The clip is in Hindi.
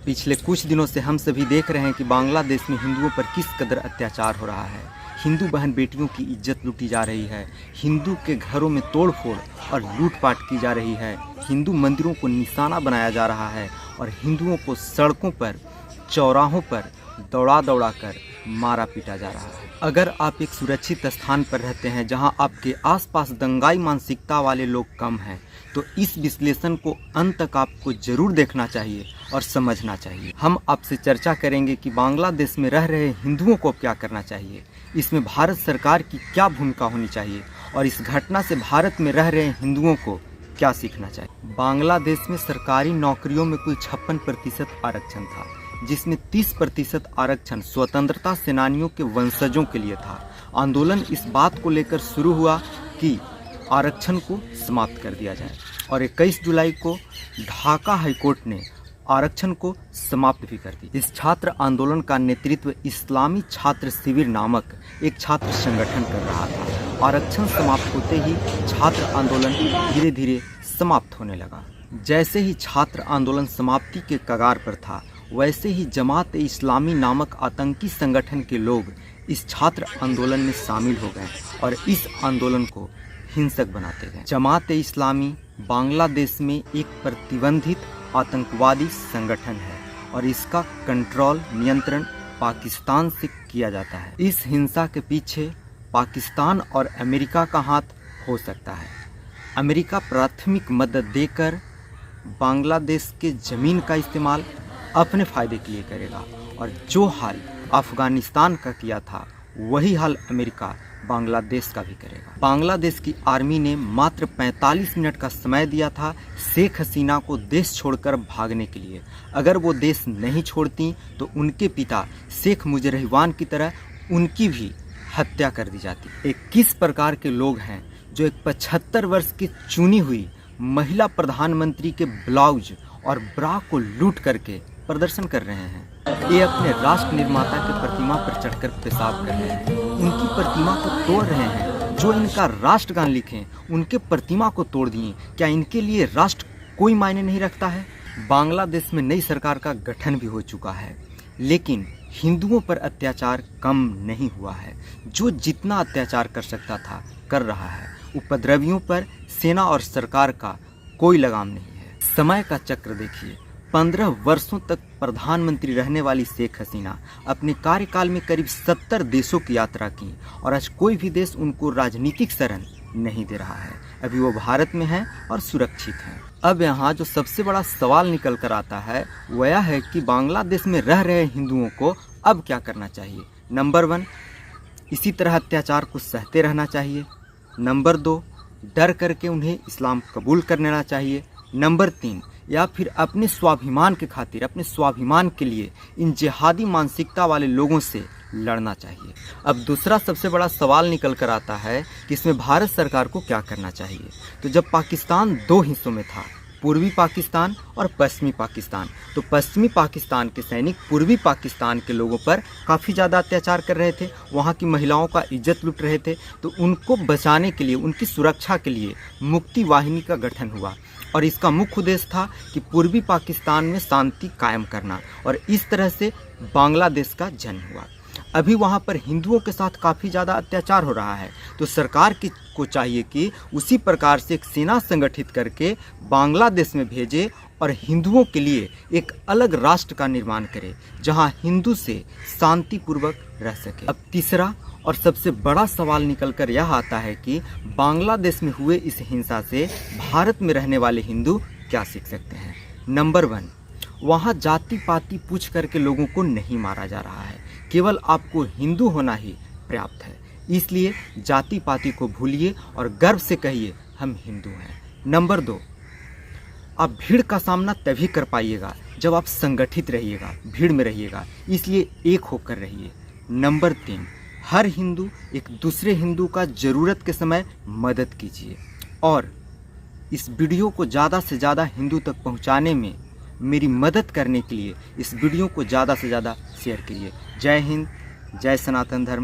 पिछले कुछ दिनों से हम सभी देख रहे हैं कि बांग्लादेश में हिंदुओं पर किस कदर अत्याचार हो रहा है। हिंदू बहन बेटियों की इज्जत लूटी जा रही है, हिंदू के घरों में तोड़फोड़ और लूटपाट की जा रही है, हिंदू मंदिरों को निशाना बनाया जा रहा है और हिंदुओं को सड़कों पर, चौराहों पर दौड़ा दौड़ा कर मारा पीटा जा रहा है। अगर आप एक सुरक्षित स्थान पर रहते हैं जहां आपके आसपास दंगाई मानसिकता वाले लोग कम हैं, तो इस विश्लेषण को अंत तक आपको जरूर देखना चाहिए और समझना चाहिए। हम आपसे चर्चा करेंगे कि बांग्लादेश में रह रहे हिंदुओं को क्या करना चाहिए, इसमें भारत सरकार की क्या भूमिका होनी चाहिए और इस घटना से भारत में रह रहे हिंदुओं को क्या सीखना चाहिए। बांग्लादेश में सरकारी नौकरियों में कुल 56% आरक्षण था, जिसमें 30% आरक्षण स्वतंत्रता सेनानियों के वंशजों के लिए था। आंदोलन इस बात को लेकर शुरू हुआ कि आरक्षण को समाप्त कर दिया जाए और 21 जुलाई को ढाका हाईकोर्ट ने आरक्षण को समाप्त भी कर दी। इस छात्र आंदोलन का नेतृत्व इस्लामी छात्र शिविर नामक एक छात्र संगठन कर रहा था। आरक्षण समाप्त होते ही छात्र आंदोलन धीरे धीरे समाप्त होने लगा। जैसे ही छात्र आंदोलन समाप्ति के कगार पर था, वैसे ही जमात ए इस्लामी नामक आतंकी संगठन के लोग इस छात्र आंदोलन में शामिल हो गए और इस आंदोलन को हिंसक बनाते गए। जमात ए इस्लामी बांग्लादेश में एक प्रतिबंधित आतंकवादी संगठन है और इसका कंट्रोल, नियंत्रण पाकिस्तान से किया जाता है। इस हिंसा के पीछे पाकिस्तान और अमेरिका का हाथ हो सकता है। अमेरिका प्राथमिक मदद देकर बांग्लादेश के ज़मीन का इस्तेमाल अपने फ़ायदे के लिए करेगा और जो हाल अफ़गानिस्तान का किया था, वही हाल अमेरिका बांग्लादेश का भी करेगा। बांग्लादेश की आर्मी ने मात्र 45 मिनट का समय दिया था शेख हसीना को देश छोड़कर भागने के लिए। अगर वो देश नहीं छोड़ती तो उनके पिता शेख मुजरहिवान की तरह उनकी भी हत्या कर दी जाती। एक किस प्रकार के लोग हैं जो एक 75 वर्ष की चुनी हुई महिला प्रधानमंत्री के ब्लाउज और ब्रा को लूट करके प्रदर्शन कर रहे हैं। ये अपने राष्ट्र निर्माता के प्रतिमा पर चढ़कर पेशाब कर रहे हैं, उनकी प्रतिमा को तोड़ रहे हैं। जो इनका राष्ट्रगान लिखे उनके प्रतिमा को तोड़ दिए। क्या इनके लिए राष्ट्र कोई मायने नहीं रखता है? बांग्लादेश में नई सरकार का गठन भी हो चुका है, लेकिन हिंदुओं पर अत्याचार कम नहीं हुआ है। जो जितना अत्याचार कर सकता था कर रहा है। उपद्रवियों पर सेना और सरकार का कोई लगाम नहीं है। समय का चक्र देखिए, 15 वर्षों तक प्रधानमंत्री रहने वाली शेख हसीना अपने कार्यकाल में करीब 70 देशों की यात्रा की और आज कोई भी देश उनको राजनीतिक शरण नहीं दे रहा है। अभी वो भारत में हैं और सुरक्षित हैं। अब यहाँ जो सबसे बड़ा सवाल निकल कर आता है वह यह है कि बांग्लादेश में रह रहे हिंदुओं को अब क्या करना चाहिए। नंबर 1, इसी तरह अत्याचार को सहते रहना चाहिए। नंबर 2, डर करके उन्हें इस्लाम कबूल कर लेना चाहिए। नंबर 3, या फिर अपने स्वाभिमान के खातिर, अपने स्वाभिमान के लिए इन जिहादी मानसिकता वाले लोगों से लड़ना चाहिए। अब दूसरा सबसे बड़ा सवाल निकल कर आता है कि इसमें भारत सरकार को क्या करना चाहिए। तो जब पाकिस्तान 2 हिस्सों में था, पूर्वी पाकिस्तान और पश्चिमी पाकिस्तान, तो पश्चिमी पाकिस्तान के सैनिक पूर्वी पाकिस्तान के लोगों पर काफ़ी ज़्यादा अत्याचार कर रहे थे, वहाँ की महिलाओं का इज्जत लूट रहे थे। तो उनको बचाने के लिए, उनकी सुरक्षा के लिए मुक्ति वाहिनी का गठन हुआ और इसका मुख्य उद्देश्य था कि पूर्वी पाकिस्तान में शांति कायम करना और इस तरह से बांग्लादेश का जन्म हुआ। अभी वहाँ पर हिंदुओं के साथ काफ़ी ज़्यादा अत्याचार हो रहा है, तो सरकार को चाहिए कि उसी प्रकार से एक सेना संगठित करके बांग्लादेश में भेजे और हिंदुओं के लिए एक अलग राष्ट्र का निर्माण करे जहाँ हिंदू से शांतिपूर्वक रह सके। अब तीसरा और सबसे बड़ा सवाल निकल कर यह आता है कि बांग्लादेश में हुए इस हिंसा से भारत में रहने वाले हिंदू क्या सीख सकते हैं। नंबर 1, वहाँ जाति पाति पूछ करके लोगों को नहीं मारा जा रहा है, केवल आपको हिंदू होना ही पर्याप्त है। इसलिए जाति पाति को भूलिए और गर्व से कहिए हम हिंदू हैं। नंबर 2, आप भीड़ का सामना तभी कर पाइएगा जब आप संगठित रहिएगा, भीड़ में रहिएगा, इसलिए एक होकर रहिए। नंबर 3, हर हिंदू एक दूसरे हिंदू का ज़रूरत के समय मदद कीजिए और इस वीडियो को ज़्यादा से ज़्यादा हिंदू तक पहुंचाने में मेरी मदद करने के लिए इस वीडियो को ज़्यादा से ज़्यादा शेयर कीजिए। जय हिंद, जय सनातन धर्म।